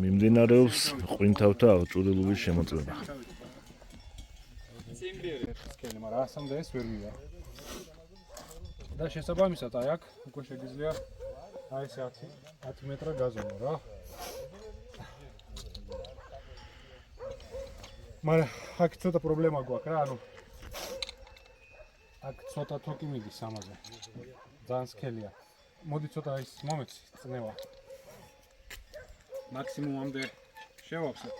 მიმდინარეობს ყვინთავთა აღჭურვილობის შემოწმება. სკელი, მაგრამ ასამდე ეს ვერ ვია. და შესაბამისად აი აქ უკვე შეგიძლია აი ეს 10 მეტრა გაზომო რა. მაგრამ აქ ცოტა პრობლემა გვაქვს რა, ანუ აქ ცოტა თოკი მიდის ამაზე. ძალიან სკელია. მოდი ცოტა ის მომეცი წნევა. მაქსიმუმამდე შევავსებ.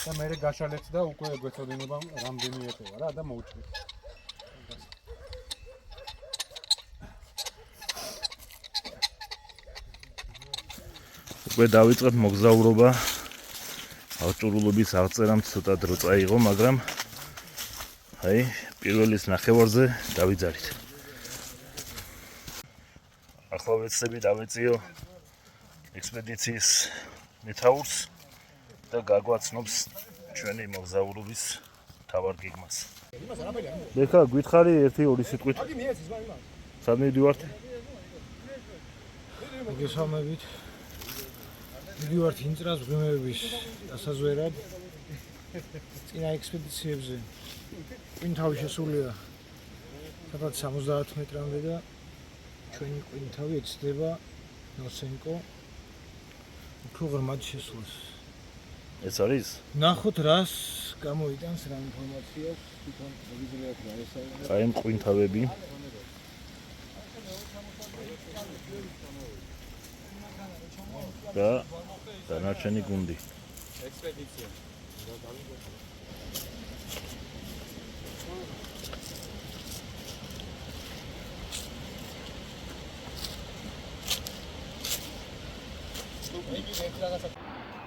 და მე გაშალეთ და უკვე გვეწოდინება რამდენი ეტევა რა და მოვუჭრით. უკვე დავიწყეთ მოგზაურობა. აღჭურვილობის აღწერამ ცოტა დრო წაიღო, მაგრამ აი, პირველის ნახევარზე დავიძარით. ახლა ვეცდები დავეწიო ექსპედიციის მეთაურს და გაგვაცნობს ჩვენი მოგზაურობის მთავარ გეგმას. ლექა, გითხარი 1-2 სიტყვით. სად მივდივართ? მოგესალმებით. მივდივართ ინწრას მღვიმეების დასაზვერად. წინა ექსპედიციებზე ყვინთავი შესულია სადღაც 70 მეტრამდე და ჩვენი ყვინთავი ეცდება ნოსენკო უფრო ღრმად შესვლას. ეს არის? ნახოთ რას გამოიტანს რა ინფორმაციას თვითონ შეგიძლიათ რა ეს არის. აი ამ ყვინთავები. და დანარჩენი გუნდი. ექსპედიცია.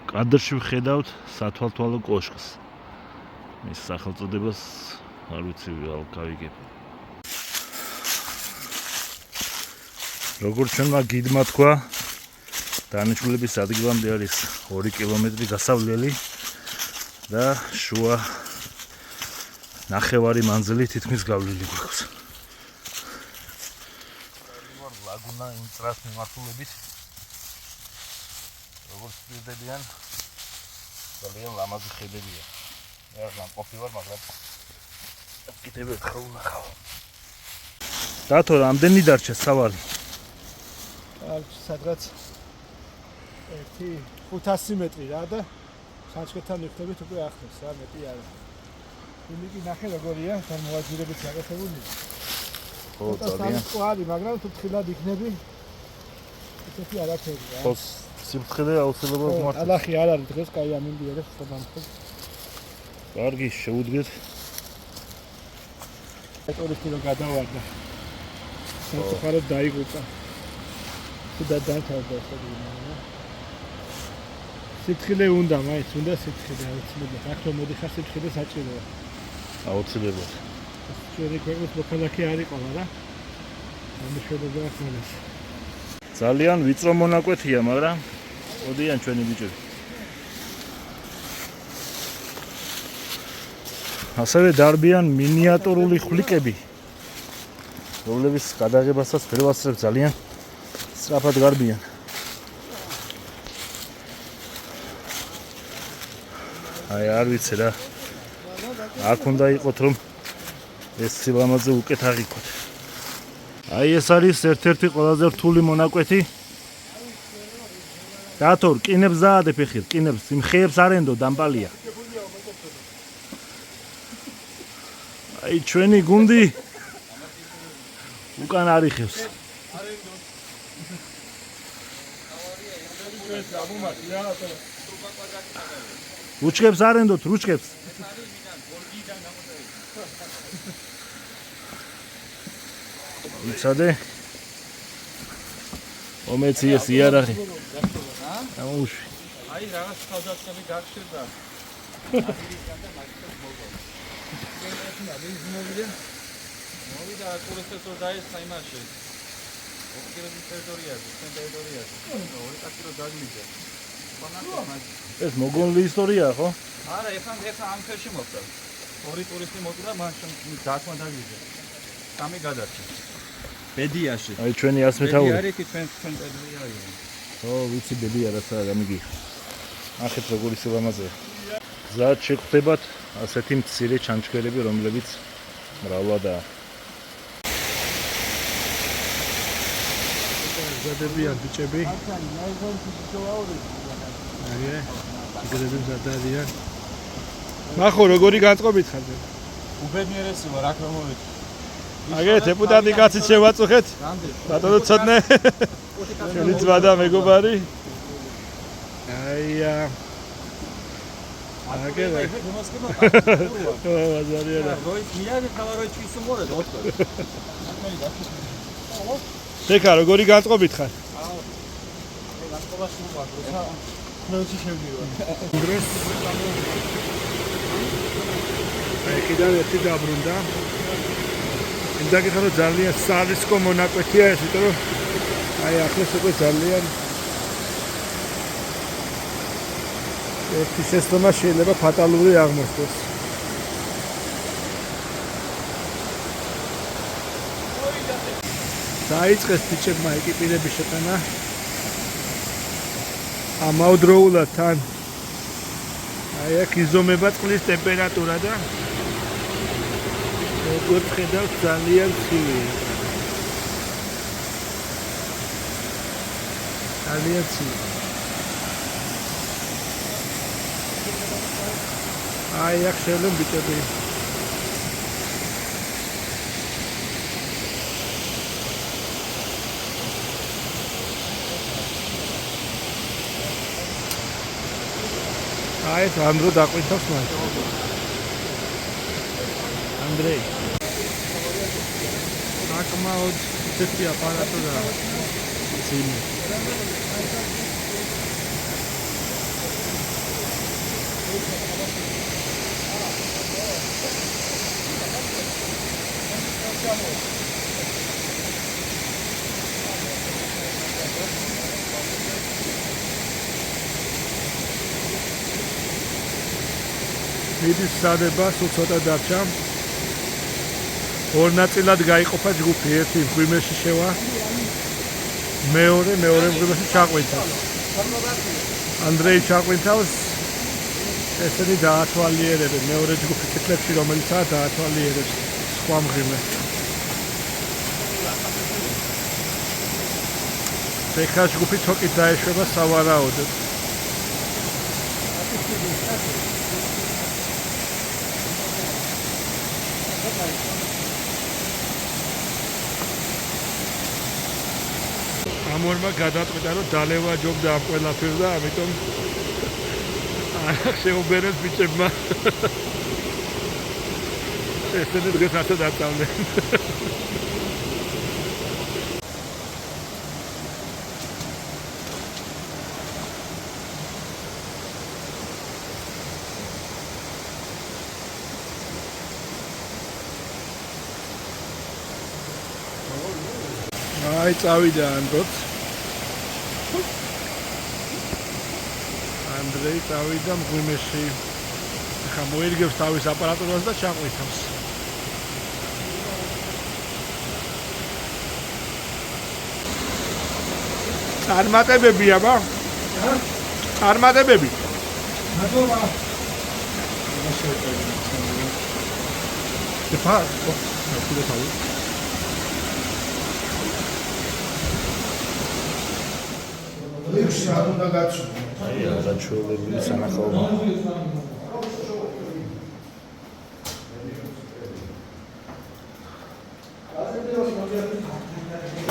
კადრში ვხედავთ სათვალთვალო კოშკს. მის სახელწოდებას არ ვიცი რა გავიგებ. როგორც ჩვენმა გიდმა თქვა, დანიშნულების ადგილამდე არის 2 კილომეტრი გასავლელი და შუა ნახევარი მანძილი თითქმის გავლილი გვაქვს. ლაგუნა ინწრას მიმართულებით როგორც პირდებიან ძალიან ლამაზი ხედებია. მე არ გამყოფი ვარ, მაგრამ კიდევ ერთხელ ვნახავ. დათო, რამდენი დარჩა სავალი? სადღაც 500 მეტრი რა და საჩქერთან ვიხდებით უკვე ახლოს რა, მეტი არა. იმიკი ნახე როგორია, თან მოაჯირებით გაკეთებული. ხო, ძალიან. ყარი, მაგრამ თუ თხილად იქნები ესეთი არაფერი რა. ხო, სიმცხლე აუცილებლად მართლა. ალახი არ არის დღეს, კაი ამინდიერებს ხობამხობ. კარგი, შევუდგეთ. ტურისტი რომ გადავარდა. საწყაროდ დაიღუპა. თუ დათავდა ხოლმე. სიცხლე უნდა, მაინც უნდა სიცხლე აუცილებლად. აქ რომ მოდიხარ სიცხლე საჭიროა. აუცილებლად. ჩვენი ქვეყნის მოქალაქე არ იყოლა რა. ამშვენობა აქვს მას. ძალიან ვიწრო მონაკვეთია, მაგრამ ოდიან ჩვენი ბიჭები. ასევე დარბიან მინიატურული ხვლიკები, რომლებიც გადაღებასაც ვერ ვასწრებ, ძალიან სწრაფად გარბიან. აი არ ვიცი რა. აქ უნდა იყოთ რომ ეს სილამაზე უკეთ აღიქვათ. აი ეს არის ერთ-ერთი ყველაზე რთული მონაკვეთი. დათო, რკინებს დაადებ ეხი, რკინებს, იმ ხეებს არ ენდო დამპალია. აი ჩვენი გუნდი უკან არიხევს. რუჩკებს არ ენდოთ, რუჩკებს. იცადე? ომეცი ეს იარაღი. ამუშვი. აი რაღაც თავდაცვები გაგშერდა. მოვიდა ტურისტებს რომ დაესხა იმაში. ოკეანის ტერიტორიაზე, ჩვენ ტერიტორიაზე. ორი კაცი რომ დაგლიჯა. ეს მოგონლი ისტორიაა, ხო? არა, ეხლა ამ ხელში მოხდა. ორი ტურისტი მოკვდა, მან დათმა დაგლიჯა. სამი გადარჩა. ბედიაში. აი ჩვენი ასმეთაური. ბედი არის კი ჩვენ ტერიტორია არის. ვიცი ბებია რაცა გამიგი. ახეთ როგორი სილამაზეა. გზად შეგხვდებათ ასეთი მცირე ჩანჩქერები, რომლებიც მრავლადაა. ზადებიან ბიჭები. აგე, იგრები ზადარიან. ნახო როგორი განწყობით ხართ. უბედნიერესი ვარ, აქ რომ მოვედი. აგე, დეპუტატი კაცი შევაწუხეთ. ბატონო ცოტნე. ჩვენი ძმა და მეგობარი. აია. აგე, ბაზარია. შეკა როგორი განწყობით ხარ? ნოჩი შევდივარ. დროს აი კიდევ ერთი დაბრუნდა. იმდა გიხარ რომ ძალიან სარისკო მონაკვეთია ეს, იმიტომ რომ აი ახლა უკვე ძალიან ერთი შეცდომა შეიძლება ფატალური აღმოჩნდეს. დაიწყეს ბიჭებმა ეკიპირების შეყენა. ამავდროულად თან აი აქ იზომება წყლის ტემპერატურა და როგორც ხედავთ ძალიან ცივია. ძალიან ცივია. აი აქ შეიძლება ბიჭები აი ეს ანდრო დაყვინთავს მას. ანდრეი. საკმაოდ ცეთი აპარატურაა. ცინი. მიდის სადება, სულ ცოტა დარჩა. ორ ნაწილად გაიყოფა ჯგუფი, ერთი მღვიმეში შევა. მეორე მღვიმეში ჩაყვინთავს. ანდრეი ჩაყვინთავს. ესენი დაათვალიერებენ მეორე ჯგუფი წლებში, რომელიცაა დაათვალიერებს სხვა მღვიმე. ეხლა ჯგუფი თოკით დაეშვება სავარაუდოდ. ამორმა გადაწყვიტა რომ დალევა ჯობდა ამ ყველაფერს და ამიტომ შეუბერეს ბიჭებმა. ესენი დღეს ასე დაწავდნენ. აი წავიდა ანდროც. ანდრეი წავიდა მღვიმეში. ახლა მოერგებს თავის აპარატურას და ჩაყვინთავს. წარმატებები აბა? წარმატებები. მადლობა. ლექსი რა უნდა გაცნო? აი აღაჩვეულებული სანახაობა.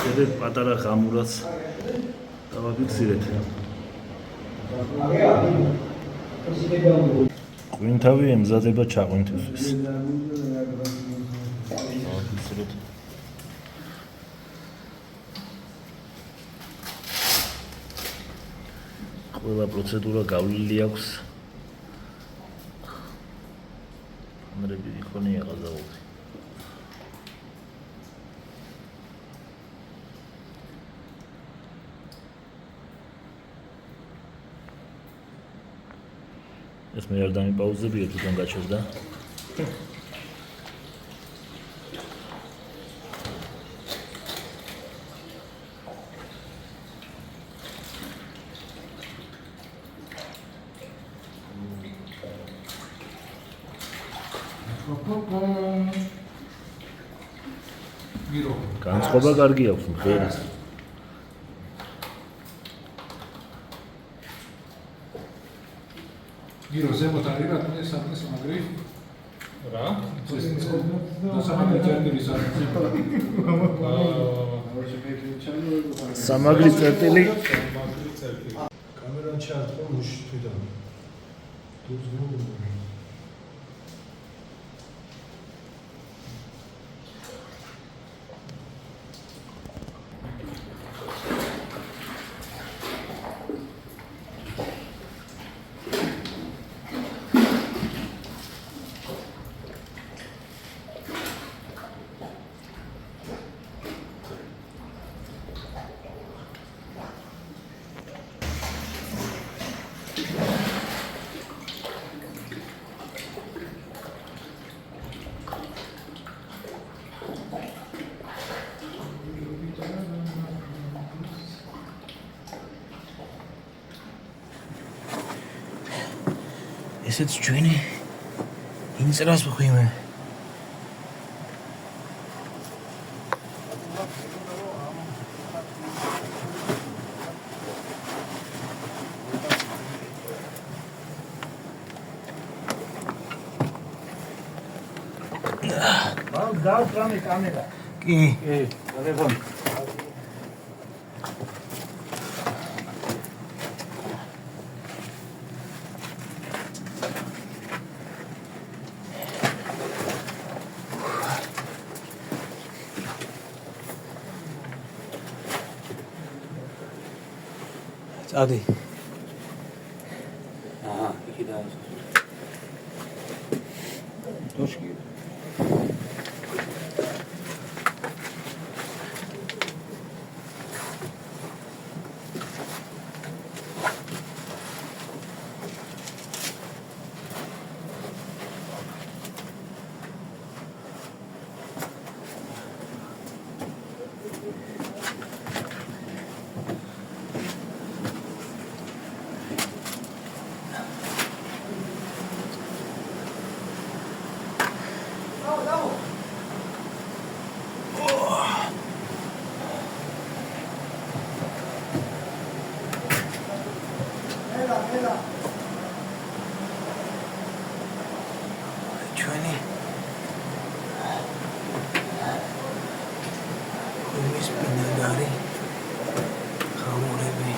კიდევ პატარა ღამურაც დავაფიქსირეთ. ღვინთავი ემზადება ჩაღვინთვისთვის. დავაფიქსირეთ. ყველა პროცედურა გავლილი აქვს. ამრები იქონია ყაზაულში. ეს მე არ დამიპაუზებია თვითონ გაჩერდა. გირო. განწყობა კარგი აქვს მღერის. გირო ზემოთ არის რა თქმა უნდა სამაგრი. რა? სამაგრი წერტილი სამაგრი წერტილი. კამერა ჩართო მუში თვითონ. ესეც ჩვენი ინსტრას ვხვიმე. მან დავტრამე კამერა. კი. ტელეფონი. წადი. აჰა, იქიდან. დოშკი. ჩვენი იმის ბინადარი ხამურები.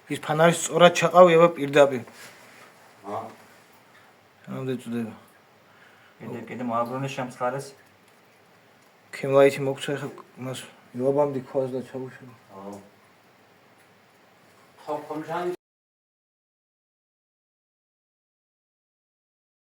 ის ფანარი სწორად ჩაყავი აბა პირდაპირ. რამდენი წუთია? კიდე მოაბრუნე შემცხარეს. ქემლაითი მოგწე ხა მას იობამდი ქვას და ჩაგუშვი. ხო. ხო, ხომჟანი